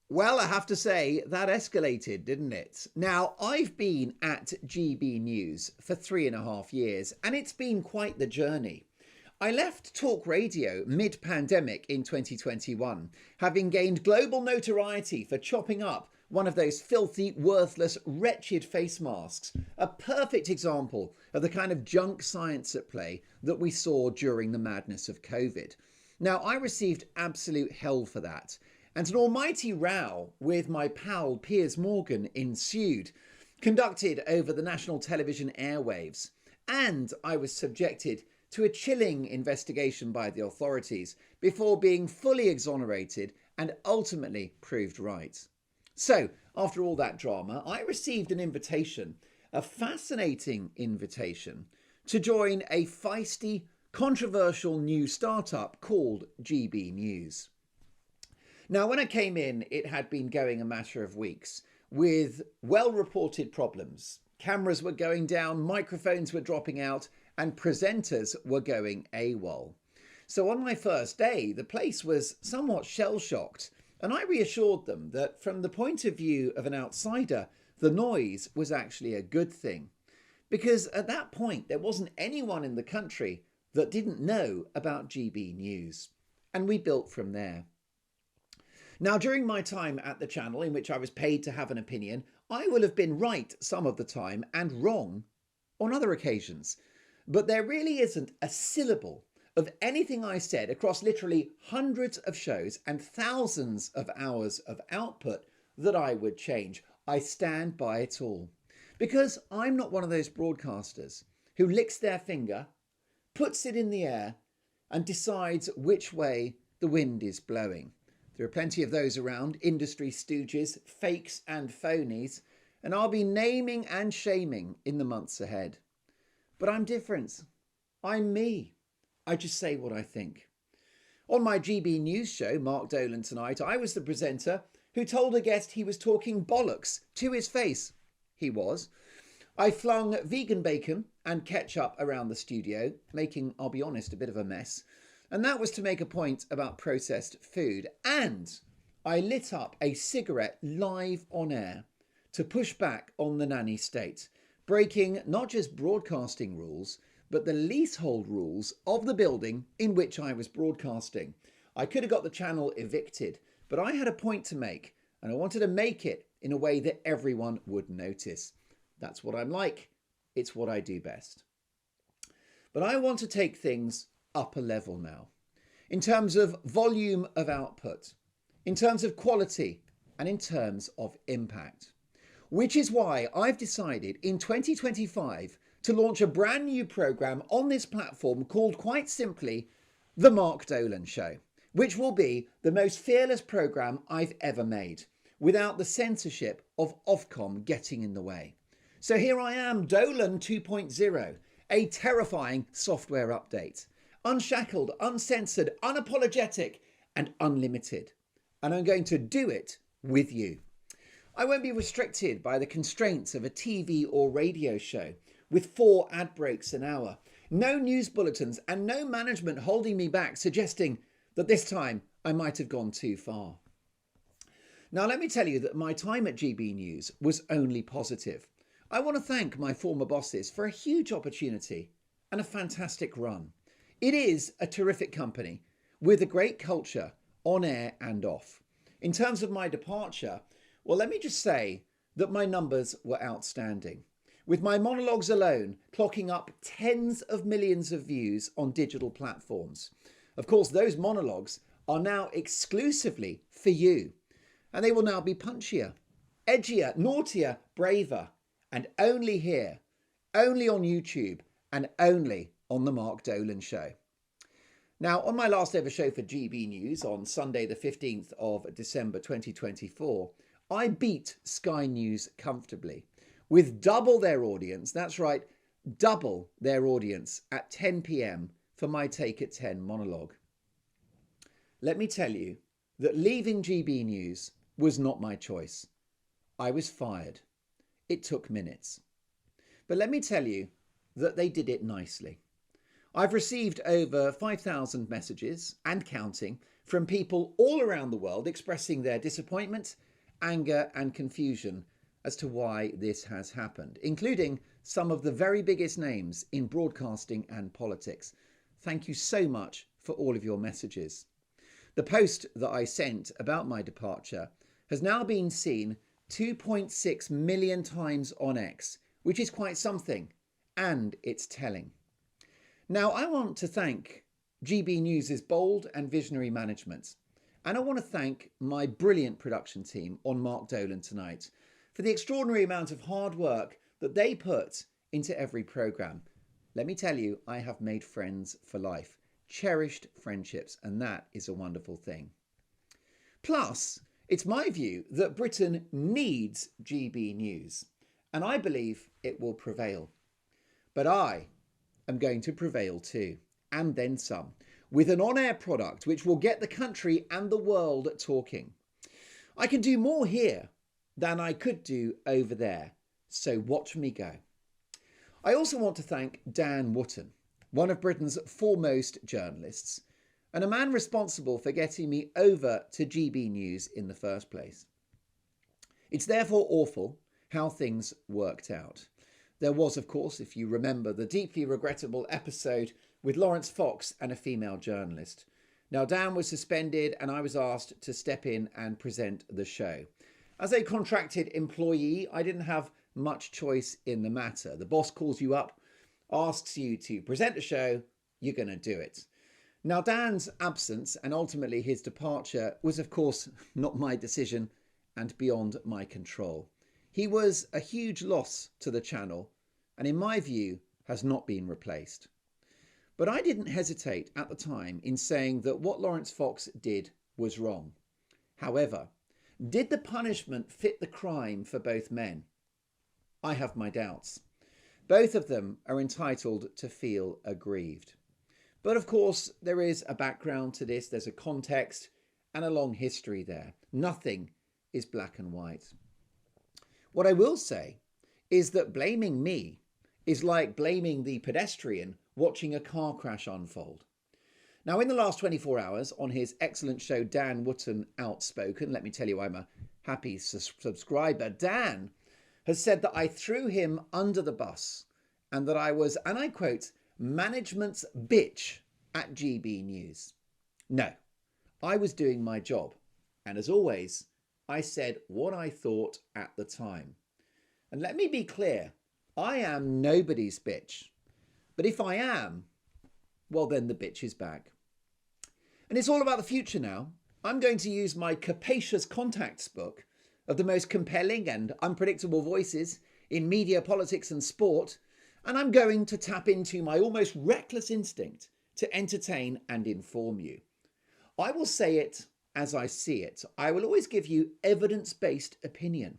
Well, I have to say, that escalated, didn't it? Now, I've been at GB News for 3.5 years, and it's been quite the journey. I left talk radio mid pandemic in 2021, having gained global notoriety for chopping up one of those filthy, worthless, wretched face masks. A perfect example of the kind of junk science at play that we saw during the madness of COVID. Now, I received absolute hell for that, and an almighty row with my pal Piers Morgan ensued, conducted over the national television airwaves, and I was subjected to a chilling investigation by the authorities before being fully exonerated and ultimately proved right. So, after all that drama, I received an invitation, a fascinating invitation, to join a feisty, controversial new startup called GB News. Now, when I came in, it had been going a matter of weeks with well-reported problems. Cameras were going down, microphones were dropping out, and presenters were going AWOL. So on my first day, the place was somewhat shell-shocked, and I reassured them that from the point of view of an outsider, the noise was actually a good thing. Because at that point, there wasn't anyone in the country that didn't know about GB News. And we built from there. Now, during my time at the channel, in which I was paid to have an opinion, I will have been right some of the time and wrong on other occasions. But there really isn't a syllable of anything I said across literally hundreds of shows and thousands of hours of output that I would change. I stand by it all. Because I'm not one of those broadcasters who licks their finger, puts it in the air, and decides which way the wind is blowing. There are plenty of those around, industry stooges, fakes and phonies, and I'll be naming and shaming in the months ahead. But I'm different. I'm me. I just say what I think. On my GB News show, Mark Dolan tonight, I was the presenter who told a guest he was talking bollocks to his face. He was. I flung vegan bacon and ketchup around the studio, making, I'll be honest, a bit of a mess. And that was to make a point about processed food. And I lit up a cigarette live on air to push back on the nanny state, breaking not just broadcasting rules, but the leasehold rules of the building in which I was broadcasting. I could have got the channel evicted, but I had a point to make, and I wanted to make it in a way that everyone would notice. That's what I'm like. It's what I do best. But I want to take things up a level now, in terms of volume of output, in terms of quality, and in terms of impact. Which is why I've decided in 2025 to launch a brand new programme on this platform called, quite simply, The Mark Dolan Show, which will be the most fearless programme I've ever made, without the censorship of Ofcom getting in the way. So here I am, Dolan 2.0, a terrifying software update. Unshackled, uncensored, unapologetic, and unlimited. And I'm going to do it with you. I won't be restricted by the constraints of a TV or radio show with 4 ad breaks an hour. No news bulletins and no management holding me back, suggesting that this time I might have gone too far. Now, let me tell you that my time at GB News was only positive. I want to thank my former bosses for a huge opportunity and a fantastic run. It is a terrific company with a great culture on air and off. In terms of my departure, well, let me just say that my numbers were outstanding, with my monologues alone clocking up tens of millions of views on digital platforms. Of course, those monologues are now exclusively for you, and they will now be punchier, edgier, naughtier, braver, and only here, only on YouTube, and only on The Mark Dolan Show. Now, on my last ever show for GB News on Sunday the 15th of December 2024, I beat Sky News comfortably with double their audience, that's right, double their audience at 10 p.m. for my Take at 10 monologue. Let me tell you that leaving GB News was not my choice. I was fired. It took minutes. But let me tell you that they did it nicely. I've received over 5,000 messages and counting from people all around the world expressing their disappointment, anger and confusion as to why this has happened, including some of the very biggest names in broadcasting and politics. Thank you so much for all of your messages. The post that I sent about my departure has now been seen 2.6 million times on X, which is quite something, and it's telling. Now, I want to thank GB News' bold and visionary management, and I want to thank my brilliant production team on Mark Dolan tonight for the extraordinary amount of hard work that they put into every programme. Let me tell you, I have made friends for life, cherished friendships, and that is a wonderful thing. Plus, it's my view that Britain needs GB News, and I believe it will prevail. But I am going to prevail too, and then some, with an on-air product which will get the country and the world talking. I can do more here than I could do over there, so watch me go. I also want to thank Dan Wootton, one of Britain's foremost journalists, and a man responsible for getting me over to GB News in the first place. It's therefore awful how things worked out. There was, of course, if you remember, the deeply regrettable episode with Lawrence Fox and a female journalist. Now, Dan was suspended and I was asked to step in and present the show. As a contracted employee, I didn't have much choice in the matter. The boss calls you up, asks you to present a show, you're going to do it. Now, Dan's absence and ultimately his departure was, of course, not my decision and beyond my control. He was a huge loss to the channel and, in my view, has not been replaced. But I didn't hesitate at the time in saying that what Lawrence Fox did was wrong. However, did the punishment fit the crime for both men? I have my doubts. Both of them are entitled to feel aggrieved. But of course, there is a background to this, there's a context and a long history there. Nothing is black and white. What I will say is that blaming me is like blaming the pedestrian watching a car crash unfold. Now, in the last 24 hours on his excellent show, Dan Wootton Outspoken, let me tell you, I'm a happy subscriber. Dan has said that I threw him under the bus and that I was, and I quote, management's bitch at GB News. No, I was doing my job. And as always, I said what I thought at the time. And let me be clear, I am nobody's bitch. But if I am, well, then the bitch is back. And it's all about the future now. I'm going to use my capacious contacts book of the most compelling and unpredictable voices in media, politics and sport, and I'm going to tap into my almost reckless instinct to entertain and inform you. I will say it as I see it. I will always give you evidence-based opinion.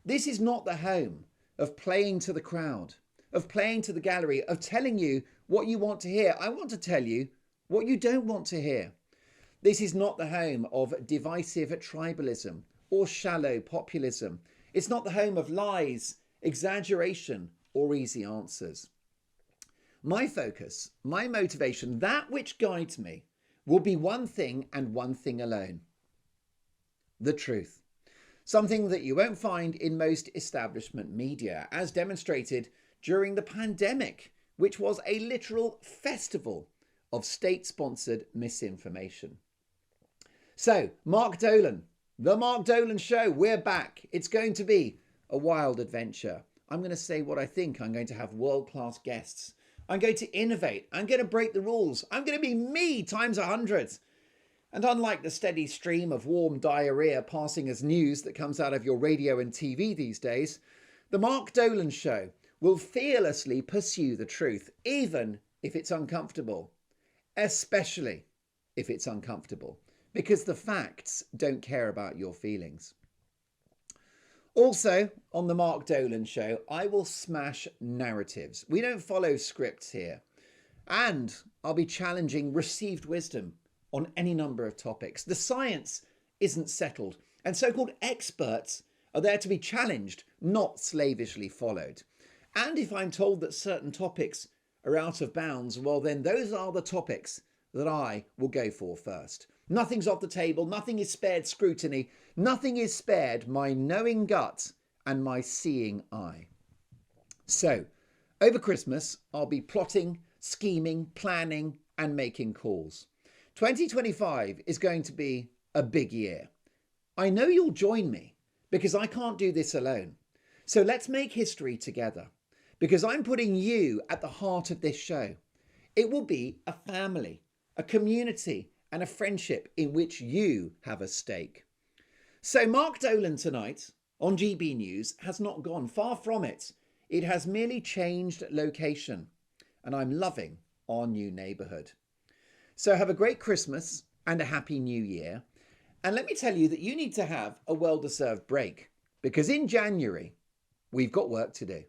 This is not the home of playing to the crowd, of playing to the gallery, of telling you what you want to hear. I want to tell you what you don't want to hear. This is not the home of divisive tribalism or shallow populism. It's not the home of lies, exaggeration, or easy answers. My focus, my motivation, that which guides me, will be one thing and one thing alone: the truth. Something that you won't find in most establishment media, as demonstrated during the pandemic, which was a literal festival of state-sponsored misinformation. So, Mark Dolan, the Mark Dolan Show, we're back. It's going to be a wild adventure. I'm going to say what I think. I'm going to have world-class guests. I'm going to innovate. I'm going to break the rules. I'm going to be me times 100. And unlike the steady stream of warm diarrhea passing as news that comes out of your radio and TV these days, the Mark Dolan Show will fearlessly pursue the truth, even if it's uncomfortable, especially if it's uncomfortable, because the facts don't care about your feelings. Also, on the Mark Dolan Show, I will smash narratives. We don't follow scripts here. And I'll be challenging received wisdom on any number of topics. The science isn't settled, and so-called experts are there to be challenged, not slavishly followed. And if I'm told that certain topics are out of bounds, well, then those are the topics that I will go for first. Nothing's off the table. Nothing is spared scrutiny. Nothing is spared my knowing gut and my seeing eye. So, over Christmas, I'll be plotting, scheming, planning, and making calls. 2025 is going to be a big year. I know you'll join me because I can't do this alone. So let's make history together because I'm putting you at the heart of this show. It will be a family, a community, and a friendship in which you have a stake. So Mark Dolan tonight on GB News has not gone far from it. It has merely changed location, and I'm loving our new neighbourhood. So have a great Christmas and a happy new year. And let me tell you that you need to have a well-deserved break because in January, we've got work to do.